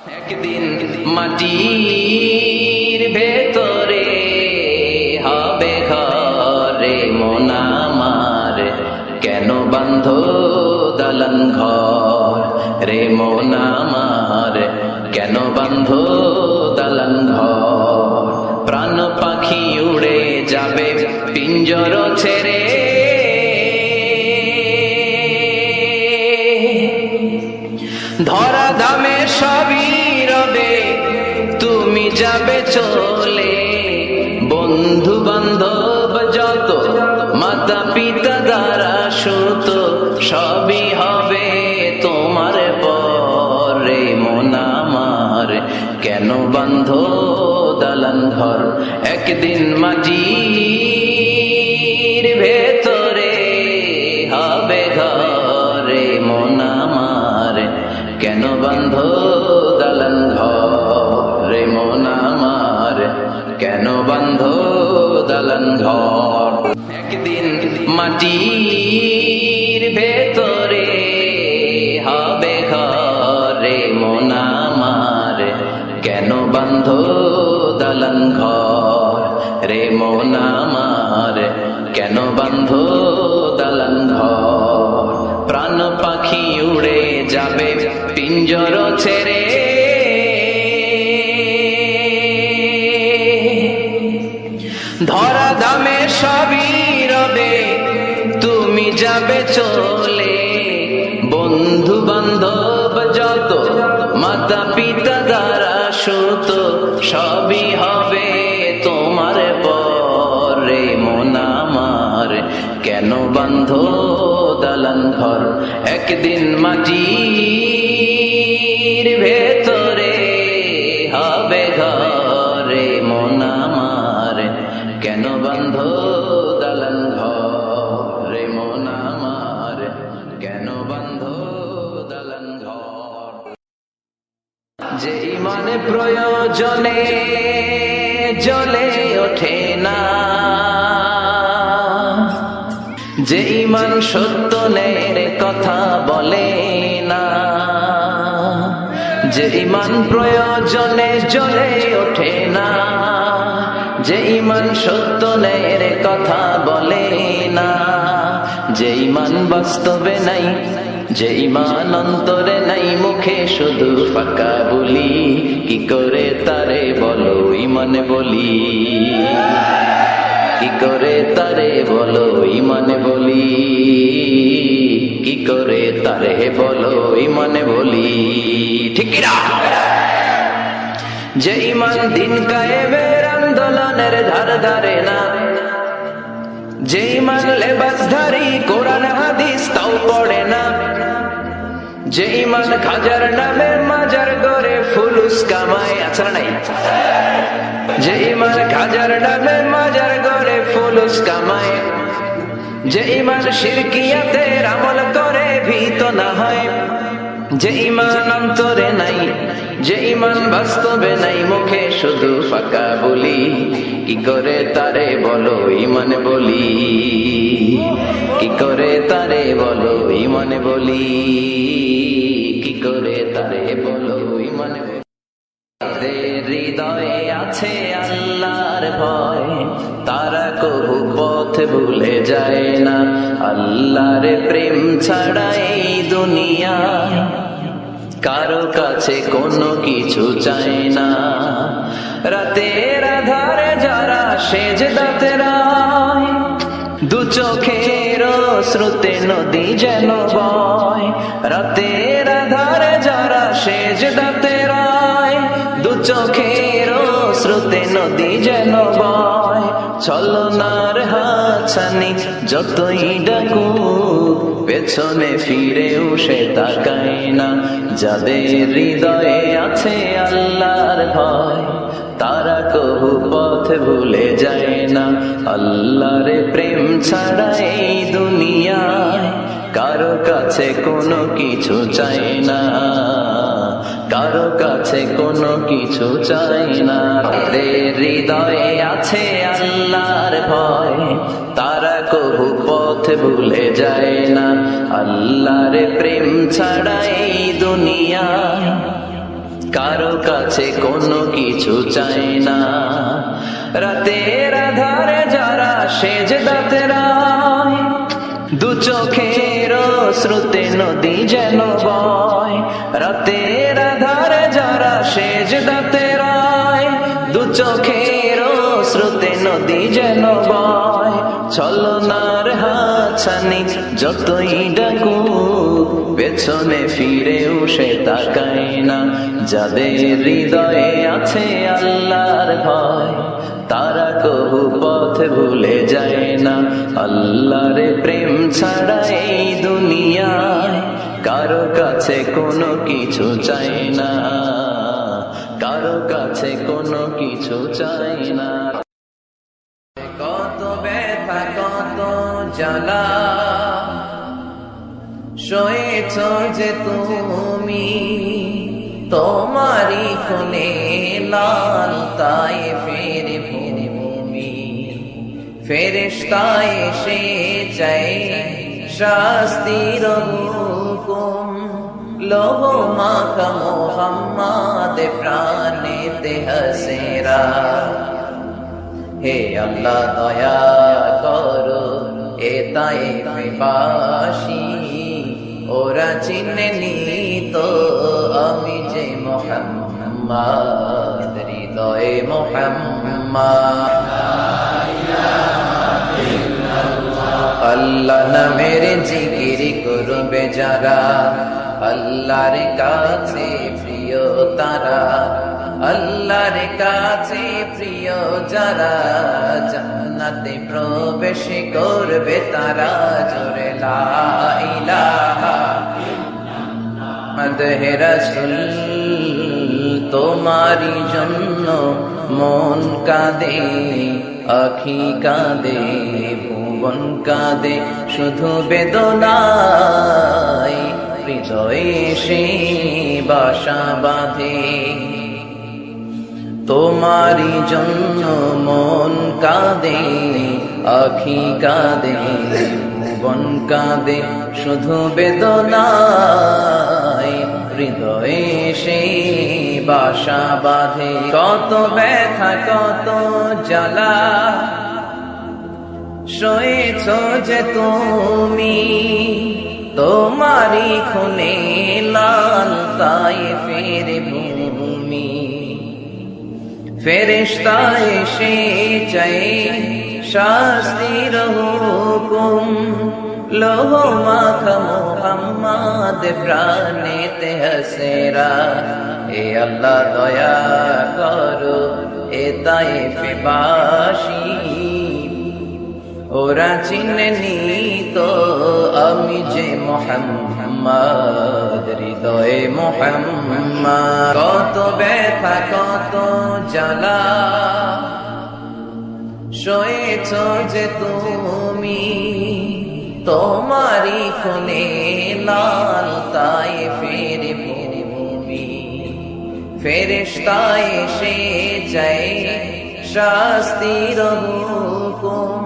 একদিন মাটির ভেতরে হবে ঘরে মন আমার, কেন বান্ধ দালান ঘর রে মন আমার, কেন বান্ধ দালান ঘর। প্রাণ পাখি উড়ে যাবে পিঞ্জর ছেড়ে, ধরা ধামে সবই রবে তুমি যাবে চলে। বন্ধু বান্ধব যত মাতা পিতা দ্বারা সুত সবই হবে তোমার পরে মন আমার, কেন বান্ধ দালান ঘর। একদিন মাটির ভেতরে হবে ঘরে মন আমার, কেন বান্ধ দালান ঘর মন আমার, কেন বান্ধ দালান ঘর। একদিন মাটির ভেতরে হবে ঘরে মন আমার, কেন বান্ধ দালান ঘর রে মন আমার, কেন বান্ধ দালান ঘর। প্রাণ পাখি উড়ে যাবে পিঞ্জর ছেড়ে, ধরা ধামে সবই রবে তুমি যাবে চলে। বন্ধু বান্ধব যত মাতা পিতা দ্বারা সুত সবই হবে তোমার পরে মন আমার, কেন বান্ধ দালান ঘর। একদিন মাটির ভেতরে হবে ঘরে মন আমার, কেন বান্ধ দালান ঘরে মন আমার, কেন বান্ধ দালান ঘর। যে ইমানে প্রয়োজনে জ্বলে ওঠে না, যে ইমান সত্য ন্যায়ের কথা বলে না, যে ইমান প্রয়োজনে জ্বলে ওঠে না, যে ইমান সত্য ন্যায়ের কথা বলে না, যে ইমান বাস্তবে নাই, যে ইমান অন্তরে নাই, মুখে শুধু ফাঁকা বলি, কি করে তারে বলো ইমান বলি, কি করে তারে বলো ইমান বলি, কি করে তারে বলো ইমান বলি। ঠিক না? যে ইমান দিন কায়েমের আন্দোলনের ধার ধারে না, যে ইমান লেবাসধারী কোরআন হাদিস তাও পড়ে না, যে ইমান খাজার নামে মাজার গড়ে ফুলুস কামায়, আছে না নাই? যে ইমান খাজার নামে মাজার গড়ে ফুলুস কামায়, যে ইমান শিরকিয়াতের আমল করে ভীত না হয়, যে ইমান অন্তরে নাই, যে ইমান বাস্তবে নাই, মুখে শুধু ফাঁকা বলি, কি করে তারে বলো ইমান বলি, কি করে তারে বলো ইমান বলি, কি করে তারে বলো ইমান বলি। তাদের হৃদয়ে আছে আল্লাহর ভয়, তারা কবু পথ ভুলে যায় না, আল্লাহর প্রেম ছাড়া এই দুনিয়ায় কারো কাছে কোনো কিছু চায় না। রাতের আধারে যারা সেজদাতে রায়, দু চোখের স্রোতে নদী যেন বয়। রাতের আধারে যারা সেজদাতে রায়, দু চোখের স্রোতে নদী যেন বয়। ছলনার হাতছানি যতই ডাকুক, পেছনে ফিরেও সে তাকায় না। যাদের হৃদয়ে আছে আল্লাহর ভয়, তারা কবু পথ ভুলে যায় না। আল্লাহর প্রেম ছাড়া এই দুনিয়ায় কারো কাছে কোনো কিছু চায় না, কারো কাছে কোনো কিছু চাই না। তাদের হৃদয়ে আছে আল্লাহর ভয়, তারা কবু পথ ভুলে যায় না। আল্লাহর প্রেম ছাড়া এই দুনিয়ায় কারো কাছে কোনো কিছু চাই না। রাতের আধারে যারা সেজদাতে রায়, দু চোখের শ্রুতে নদী যেন বয়। রাতের আধারে যারা সেজদাতে রায়, দু চোখের শ্রুতে নদী যেন বয়। ছলনার হাতছানি যতই ডাকুক, পেছনে ফিরেও সে তাকায় না। যাদের হৃদয়ে আছে আল্লাহর ভয়, তারা কবু পথ ভুলে যায় না। আল্লাহর প্রেম ছাড়া এই দুনিয়ায় কারো কাছে কোনো কিছু চাই না, কারো কাছে কোনো কিছু চাই না। কত ব্যথা কত জ্বালা সয়েছ যে তুমি, তোমারি খুনে লাল তাই ফের ভূমি। ফেরেশতা এসে চাই শাস্তির হুকুম, লোহ মাখা মুহাম্মদ প্রাণেতে হাসেরা। হে আল্লাহ দয়া করো এ তায়েফবাসী, ওরা চিনেনি তো আমি যে মুহাম্মদ, হৃদয়ে মুহাম্মদ। আল্লাহ নামের জিকির করবে যারা, আল্লাহর কাছে প্রিয় তারা। আল্লাহর কাছে প্রিয় যারা, জান্নাতে প্রবেশ করবে তারা। জোরে লা ইলাহা মাদহে রাসূল, তোমারি জন্য মন কাঁদে, আখি কাঁদে, ভুবন কাঁদে, শুধু বেদনায় হৃদয়ে সে বাসা বাঁধে। তোমারি জন্য মন কাঁদে, আখি কাঁদে, ভুবন কাঁদে, শুধু বেদনায় হৃদয়ে সে বাসা বাঁধে। কত ব্যথা কত জ্বালা সয়েছ যে তুমি, তোমারি খুনে লাল তাই ফের ভূমি। ফেরেশতা এসে চাই শাস্তির হুকুম, লোহ মাখা মুহাম্মদ প্রাণেতে হাসেরা। এ আল্লাহ দয়া করো এ তায়েফবাসী, ওরা চিনেনি তো আমি যে মুহাম্মদ, হৃদয়ে মুহাম্মদ। কত ব্যথা কত জ্বালা সয়েছ যে তুমি, তোমারি খুনে লাল তাই ফের ভূমি। ফেরেশতা এসে চাই শাস্তির হুকুম,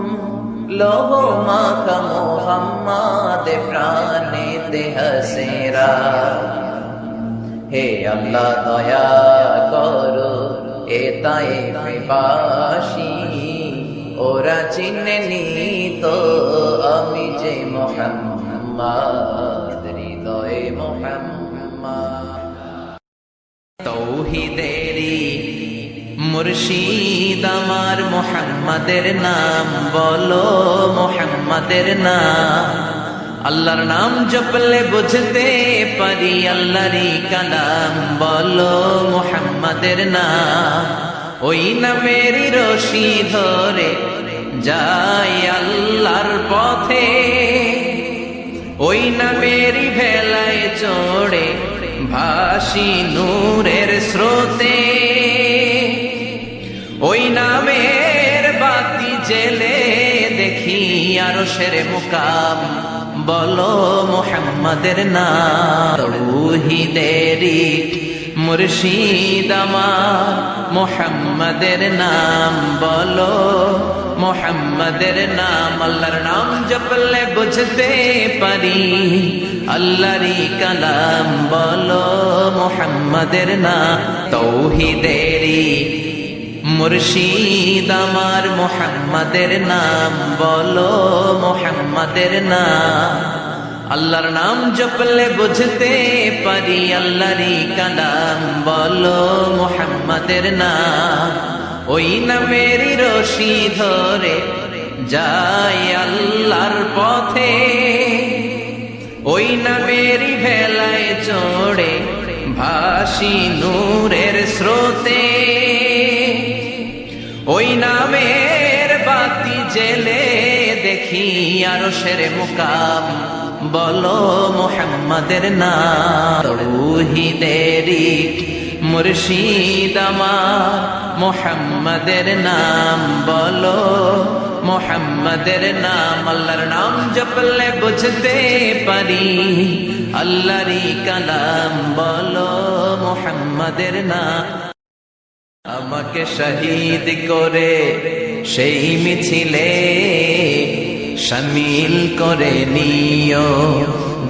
লোহ মাখা মুহাম্মদ প্রাণেতে হাসেরা। হে আল্লাহ দয়া করো এ তায়েফবাসী, ওরা চিনেনি তো আমি যে মুহাম্মদ, হৃদয়ে মুহাম্মদ। তৌহিদেরি মুর্শিদ আমার মুহাম্মাদের নাম বলো, মুহাম্মাদের নাম। আল্লাহর নাম জপলে বুঝতে পারি আল্লাহরই কালাম, বলো মুহাম্মাদের নাম। ওই নামেরই রশি ধরে যাই আল্লাহর পথে, ওই নামেরই ভেলায় চড়ে ভাসি নূরের স্রোতে। ওই নামের বাতি জেলে দেখি আরশের মুকাম, বলো মুহাম্মাদের নাম। তৌহিদেরি মুর্শিদ আমার মোহাম্মদের নাম বলো, মোহাম্মদের নাম। আল্লাহর নাম জপলে বুঝতে পারি আল্লাহরই কালাম বলো, মোহাম্মদের নাম। তৌহিদেরই মুর্শিদ আমার মোহাম্মদের নাম বলো, মোহাম্মদের নাম। আল্লাহর নাম জপলে বুঝতে পারি আল্লাহরই কালাম বলো, মোহাম্মদের নাম। ওই নামেরই রশি ধরে যাই আল্লাহর পথে, ওই নামেরই ভেলায় চড়ে ভাসি নূরের স্রোতে, ওই নামের বাতি জেলে দেখি আরশের মুকাম বলো, মোহাম্মদের নাম। তৌহিদেরই মুর্শিদ আমার মোহাম্মদের নাম বলো, মোহাম্মদের নাম। আল্লাহর নাম জপলে বুঝতে পারি আল্লাহরই কালাম বলো, মোহাম্মদের নাম। আমাকে শহীদ করে সেই মিছিলে শামিল করে নিও,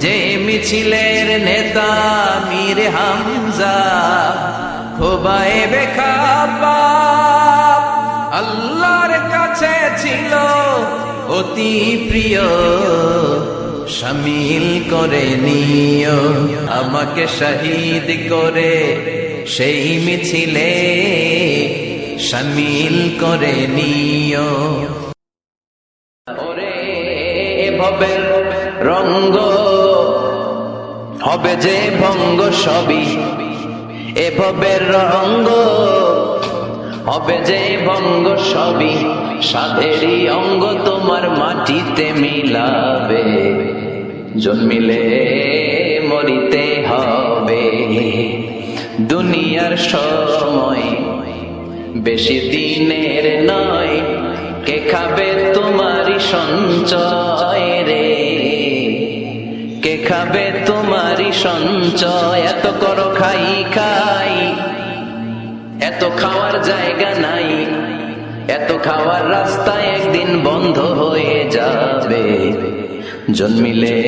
যে মিছিলের নেতা মীর হামজা খুবাইবে খাব্বাব আল্লাহর কাছে ছিল অতি প্রিয়, শামিল করে নিও। আমাকে শহীদ করে সেই মিছিলে শামিল করে নিও। ওরে ভবের রঙ্গ হবে যে ভঙ্গ সবই, এ ভবের রঙ্গ হবে যে ভঙ্গ সবই, সাধেরই অঙ্গ তোমার মাটিতে মিলাবে, জন্মিলে মরিতে হবে। দুনিয়ার সময় বেশি দিনের নয়, কে খাবে তোমারই সঞ্চয় রে, কে খাবে তোমারই সঞ্চয়। এত করো খাই খাই, এত খাওয়ার জায়গা নাই, এত খাওয়ার রাস্তা একদিন বন্ধ হয়ে যাবে, জন্মিলে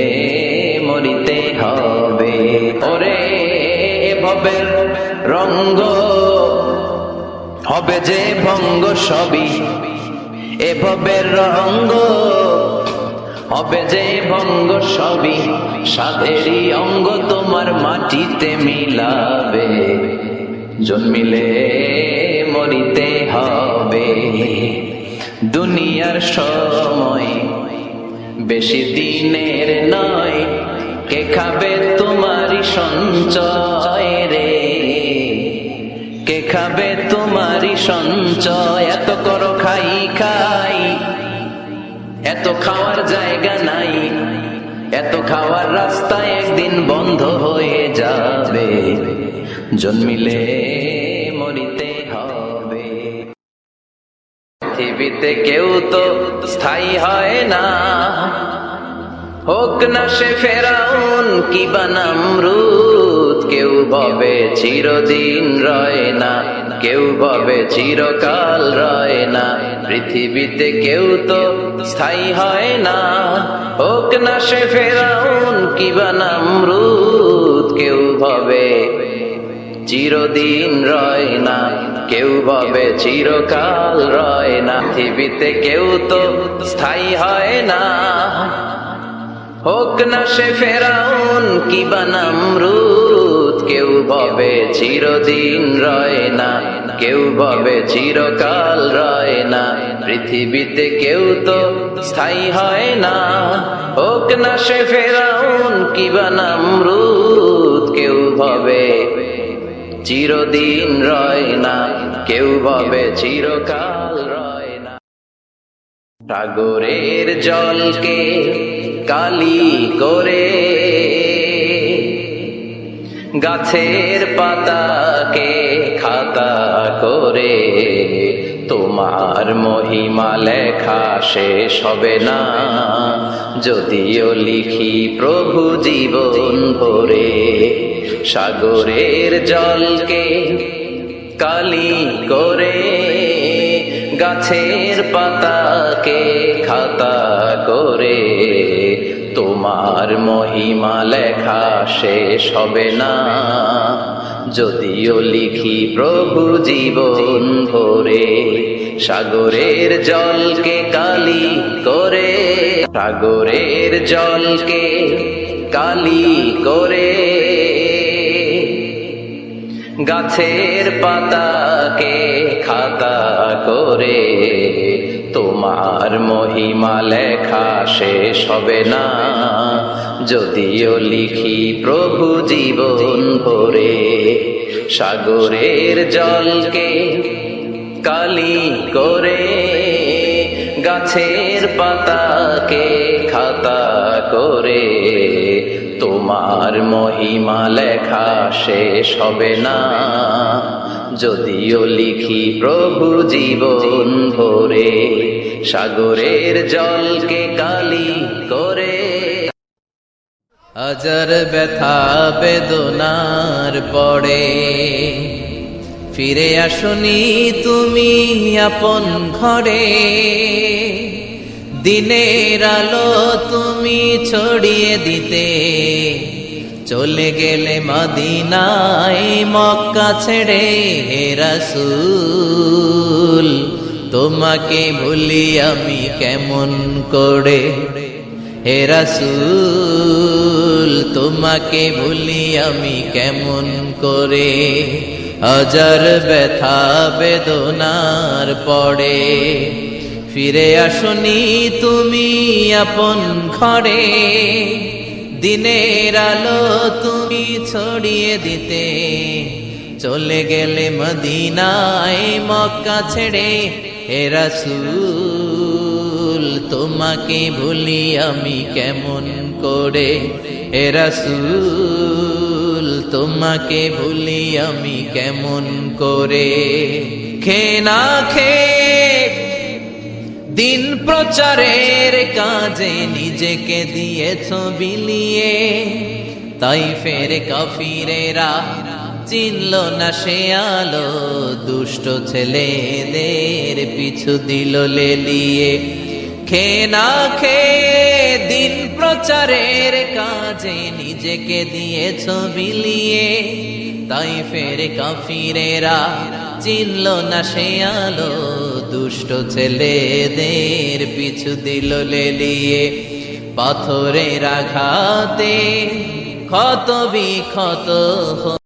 মরিতে হবে। ওরে ভবের রঙ্গ হবে যে ভঙ্গ সবই, এ ভবের রঙ্গ হবে যে ভঙ্গ সবই, সাধেরই অঙ্গ তোমার মাটিতে মিলাবে, জন্মিলে মরিতে হবে। দুনিয়ার সময় বেশি দিনের নয়, কে খাবে তোমারই সঞ্চয় রে, কে খাবে তোমারই সঞ্চয়। এত করো খাই খাই, এত খাওয়ার জায়গা নাই, এত খাওয়ার রাস্তা একদিন বন্ধ হয়ে যাবে, জন্মিলে মরিতে হবে। পৃথিবীতে কেউ তো স্থায়ী হয় না, হোক না সে ফেরাউন কিবা নমরুদ। কেউ ভাবে চিরদিন রয় না, কেউ ভাবে চিরকাল রয় না। পৃথিবীতে কেউ তো স্থায়ী হয় না, হোক না সে ফেরাউন কিবা নমরুদ। কেউ ভাবে চিরদিন রয় না, কেউ ভাবে চিরকাল রয় না। পৃথিবীতে কেউ তো স্থায়ী হয় না, হোক না সে ফেরাউন কিবা নমরুদ। কেউ ভাবে চিরদিন রয় না, কেউ ভাবে চিরকাল রয় না। পৃথিবীতে কেউ তো স্থায়ী হয় না, হোক না সে ফেরাউন কিবা নমরুদ। কেউ ভাবে চিরদিন রয় না, কেউ ভাবে চিরকাল রয় না। সাগরের জলকে কালি করে গাছের পাতাকে খাতা করে তোমার মহিমা লেখা শেষ হবে না, যদিও লিখি প্রভু জীবন ভরে। সাগরের জলকে কালি করে গাছের পাতাকে খাতা করে তোমার মহিমা লেখা শেষ হবে না, যদিও লিখি প্রভু জীবন ভরে। সাগরের জলকে কালি করে, সাগরের জলকে কালি করে গাছের পাতাকে খাতা করে তোমার মহিমা লেখা শেষ হবে না, যদিও লিখি প্রভু জীবন ভরে। সাগরের জলকে কালি করে গাছের পাতাকে খাতা করে তোমার মহিমা লেখা শেষ হবে না, যদিও লিখি প্রভু জীবন ভরে। সাগরের জলকে কালি করে। হাজার ব্যথা বেদনার পরে ফিরে আসনি তুমি আপন ঘরে, দিনের আলো তুমি ছড়িয়ে দিতে চলে গেলে মদিনায় মক্কা ছেড়ে। হে রাসূল তোমাকে ভুলি আমি কেমন করে, হে রাসূল তোমাকে ভুলি আমি কেমন করে। হাজার ব্যথা বেদনার পরে ফিরে আসনি তুমি আপন ঘরে, দিনের আলো তুমি ছড়িয়ে দিতে চলে গেলে মদিনায় মক্কা ছেড়ে। হে রাসূল তোমাকে ভুলি আমি কেমন করে, হে রাসূল তোমাকে ভুলি আমি কেমন করে। খেয়ে না খেয়ে দিন প্রচারের কাজে নিজেকে দিয়েছ বিলিয়ে, তাই ফের কাফিরেরা চিনল না সে আলো, দুষ্ট ছেলেদের পিছু দিল লেলিয়ে। খেয়ে না খেয়ে দিন প্রচারের কাজে নিজেকে দিয়েছ বিলিয়ে, তাই ফের কাফিরেরা চিনল না সে আলো, দুষ্ট ছেলেদের পিছু দিল লেলিয়ে। পাথরের আঘাতে ক্ষত বিক্ষত